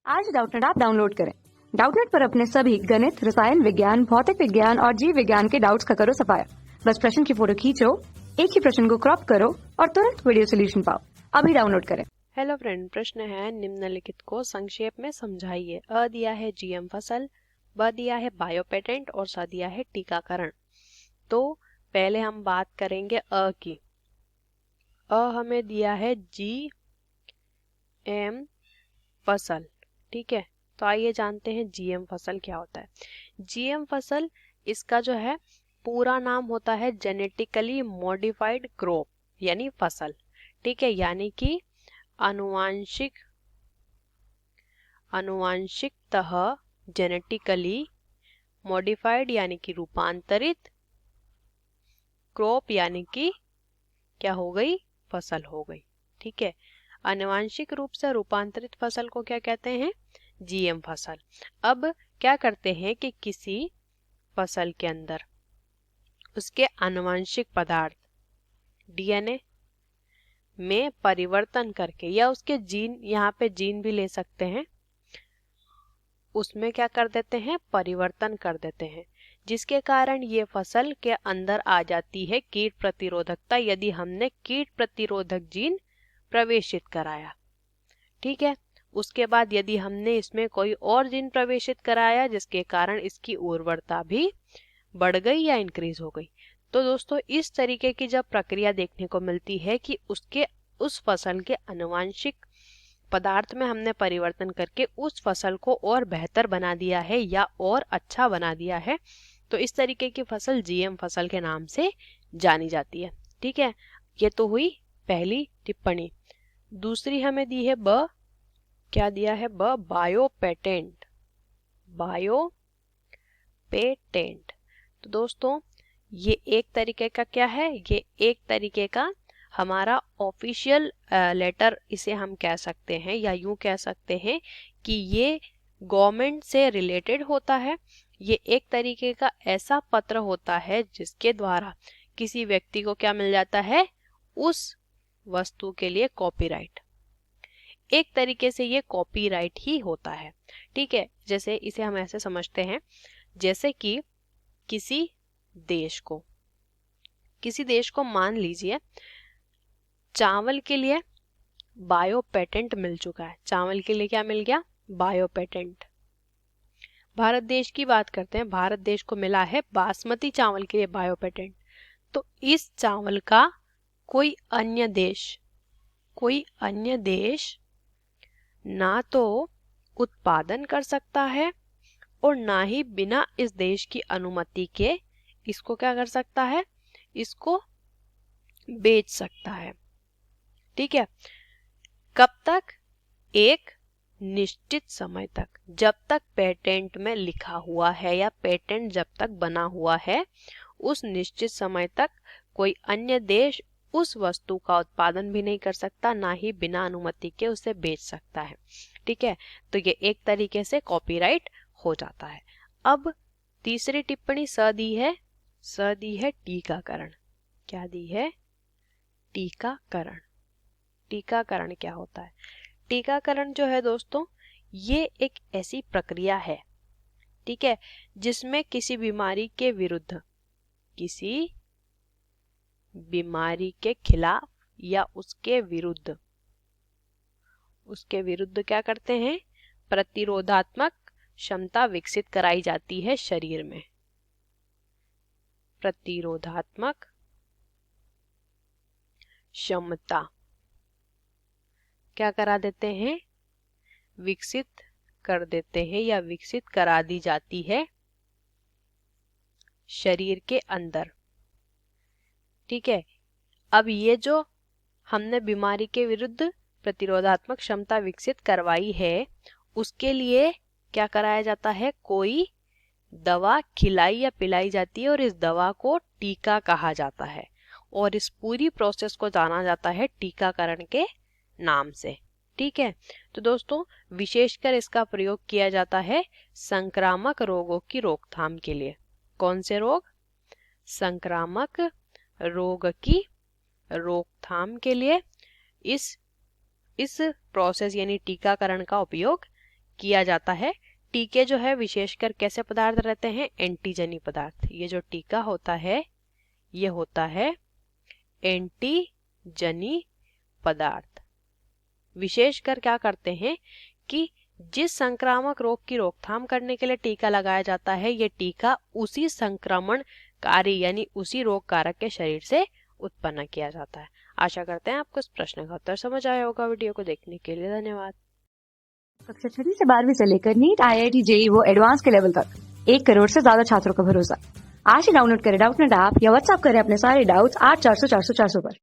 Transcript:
आज Doubtnut app download करें। Doubtnut पर अपने सभी गणित, रसायन विज्ञान, भौतिक विज्ञान और जीव विज्ञान के डाउट्स का करो सफाया। बस प्रश्न की फोटो खींचो, एक ही प्रश्न को क्रॉप करो और तुरंत वीडियो सोल्यूशन पाओ। अभी डाउनलोड करें। हेलो फ्रेंड, प्रश्न है निम्नलिखित को संक्षेप में समझाइए। अ दिया है जीएम फसल, ब दिया है बायो पेटेंट और स दिया है टीकाकरण। तो पहले हम बात करेंगे अ की। अ हमें दिया है जीएम फसल, ठीक है। तो आइए जानते हैं जीएम फसल क्या होता है। जीएम फसल, इसका जो है पूरा नाम होता है जेनेटिकली मॉडिफाइड क्रॉप यानी फसल, ठीक है। यानी कि आनुवांशिकतः जेनेटिकली मॉडिफाइड यानी कि रूपांतरित, क्रॉप यानी कि क्या हो गई, फसल हो गई, ठीक है। आनुवांशिक रूप से रूपांतरित फसल को क्या कहते हैं, जीएम फसल। अब क्या करते हैं कि किसी फसल के अंदर उसके आनुवांशिक पदार्थ डीएनए में परिवर्तन करके, या उसके जीन, यहाँ पे जीन भी ले सकते हैं, उसमें क्या कर देते हैं, परिवर्तन कर देते हैं, जिसके कारण ये फसल के अंदर आ जाती है कीट प्रतिरोधकता, यदि हमने कीट प्रतिरोधक जीन प्रवेशित कराया, ठीक है। उसके बाद यदि हमने इसमें कोई और जीन प्रवेशित कराया जिसके कारण इसकी उर्वरता भी बढ़ गई या इंक्रीज हो गई। तो दोस्तों, इस तरीके की जब प्रक्रिया देखने को मिलती है कि उस फसल के आनुवांशिक पदार्थ में हमने परिवर्तन करके उस फसल को और बेहतर बना दिया है या और अच्छा बना दिया है, तो इस तरीके की फसल जीएम फसल के नाम से जानी जाती है, ठीक है। ये तो हुई पहली टिप्पणी। दूसरी हमें दी है ब, क्या दिया है ब, बायो पेटेंट। बायो पेटेंट, तो दोस्तों ये एक तरीके का क्या है, ये एक तरीके का हमारा ऑफिशियल लेटर इसे हम कह सकते हैं, या यूं कह सकते हैं कि ये गवर्नमेंट से रिलेटेड होता है। ये एक तरीके का ऐसा पत्र होता है जिसके द्वारा किसी व्यक्ति को क्या मिल जाता है, उस वस्तु के लिए कॉपीराइट। एक तरीके से ये कॉपीराइट ही होता है, ठीक है। जैसे इसे हम ऐसे समझते हैं, जैसे कि किसी देश को मान लीजिए चावल के लिए बायो पेटेंट मिल चुका है। चावल के लिए क्या मिल गया, बायो पेटेंट। भारत देश की बात करते हैं, भारत देश को मिला है बासमती चावल के लिए बायो पेटेंट। तो इस चावल का कोई अन्य देश ना तो उत्पादन कर सकता है और ना ही बिना इस देश की अनुमति के इसको क्या कर सकता है, इसको बेच सकता है, ठीक है। कब तक, एक निश्चित समय तक, जब तक पेटेंट में लिखा हुआ है या पेटेंट जब तक बना हुआ है, उस निश्चित समय तक कोई अन्य देश उस वस्तु का उत्पादन भी नहीं कर सकता, ना ही बिना अनुमति के उसे बेच सकता है, ठीक है। तो ये एक तरीके से कॉपीराइट हो जाता है। अब तीसरी टिप्पणी स दी है टीकाकरण। क्या दी है, टीकाकरण। टीकाकरण क्या होता है, टीकाकरण जो है दोस्तों, ये एक ऐसी प्रक्रिया है, ठीक है, जिसमें किसी बीमारी के खिलाफ या उसके विरुद्ध क्या करते हैं, प्रतिरोधात्मक क्षमता विकसित कराई जाती है शरीर में। प्रतिरोधात्मक क्षमता क्या करा देते हैं, विकसित कर देते हैं या विकसित करा दी जाती है शरीर के अंदर, ठीक है। अब ये जो हमने बीमारी के विरुद्ध प्रतिरोधात्मक क्षमता विकसित करवाई है, उसके लिए क्या कराया जाता है, कोई दवा खिलाई या पिलाई जाती है और इस दवा को टीका कहा जाता है, और इस पूरी प्रोसेस को जाना जाता है टीकाकरण के नाम से, ठीक है। तो दोस्तों, विशेषकर इसका प्रयोग किया जाता है संक्रामक रोगों की रोकथाम के लिए। कौन से रोग, संक्रामक रोग की रोकथाम के लिए इस प्रोसेस यानी टीकाकरण का उपयोग किया जाता है। टीके जो है विशेषकर कैसे पदार्थ रहते हैं, एंटीजनी पदार्थ। ये जो टीका होता है ये होता है एंटीजनी पदार्थ। विशेषकर क्या करते हैं कि जिस संक्रामक रोग की रोकथाम करने के लिए टीका लगाया जाता है, ये टीका उसी संक्रमणकारी यानी उसी रोग कारक के शरीर से उत्पन्न किया जाता है। आशा करते हैं आपको इस प्रश्न का उत्तर समझ आया होगा। वीडियो को देखने के लिए धन्यवाद। कक्षा 6 से 12वीं से लेकर नीट, IIT, JEE वो एडवांस के लेवल तक 1 करोड़ से ज्यादा छात्रों का भरोसा। आज ही डाउनलोड करें डाउटनेट ऐप या व्हाट्सएप करें अपने सारे डाउट्स 8400 400 400 पर।